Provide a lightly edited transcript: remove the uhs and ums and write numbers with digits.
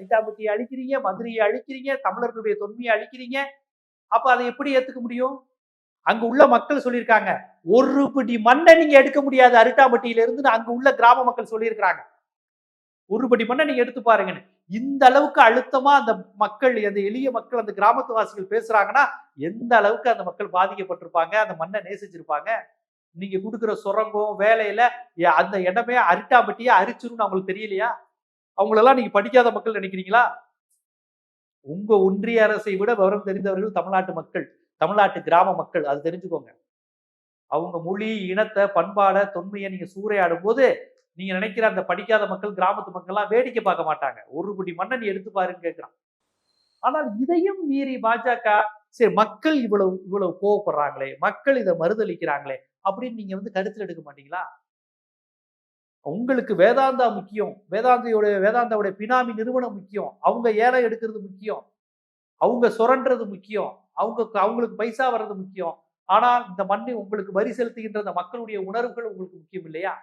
அரிட்டாபட்டியை அழிக்கிறீங்க, மதுரையை அழிக்கிறீங்க, தமிழர்களுடைய தொன்மையை அழிக்கிறீங்க. அப்ப அதை எப்படி ஏத்துக்க முடியும்? அங்க உள்ள மக்கள் சொல்லியிருக்காங்க, ஒரு பிடி மண்ணை நீங்க எடுக்க முடியாது அரிட்டாபட்டியில இருந்து அங்க உள்ள கிராம மக்கள் சொல்லியிருக்கிறாங்க. ஒரு படி மண்ணை நீங்க எடுத்து பாருங்கன்னு. இந்த அளவுக்கு அழுத்தமா அந்த மக்கள், அந்த எளிய மக்கள், அந்த கிராமத்து வாசிகள் பேசுறாங்கன்னா எந்த அளவுக்கு அந்த மக்கள் பாதிக்கப்பட்டிருப்பாங்க, அந்த மண்ணை நேசிச்சிருப்பாங்க. நீங்க கொடுக்குற சுரங்கம் வேலையில அந்த இடமே அரிட்டாபட்டியே அரிச்சிரும்னு அவங்களுக்கு தெரியலையா? அவங்களெல்லாம் நீங்க படிக்காத மக்கள் நினைக்கிறீங்களா? உங்க ஒன்றிய அரசை விட விவரம் தெரிந்தவர்கள் தமிழ்நாட்டு மக்கள், தமிழ்நாட்டு கிராம மக்கள். அது தெரிஞ்சுக்கோங்க. அவங்க மொழி, இனத்தை, பண்பாட, தொன்மையை நீங்க சூறையாடும் போது நீங்க நினைக்கிற அந்த படிக்காத மக்கள், கிராமத்து மக்கள் எல்லாம் வேடிக்கை பார்க்க மாட்டாங்க. ஒரு படி மண்ணை நீ எடுத்து பாருன்னு கேட்கிறான். ஆனால் இதையும் மீறி பாஜக, சரி மக்கள் இவ்வளவு இவ்வளவு கோவப்படுறாங்களே, மக்கள் இதை மறுதளிக்கிறாங்களே அப்படின்னு நீங்க கருத்தில் எடுக்க மாட்டீங்களா? உங்களுக்கு வேதாந்தா முக்கியம், வேதாந்தாவுடைய பினாமி நிறுவனம் முக்கியம், அவங்க ஏலம் எடுக்கிறது முக்கியம், அவங்க சுரண்டுறது முக்கியம், அவங்களுக்கு பைசா வர்றது முக்கியம். ஆனால் இந்த மண்ணை உங்களுக்கு வரி செலுத்துகின்ற அந்த மக்களுடைய உணர்வுகள் உங்களுக்கு முக்கியம் இல்லையா?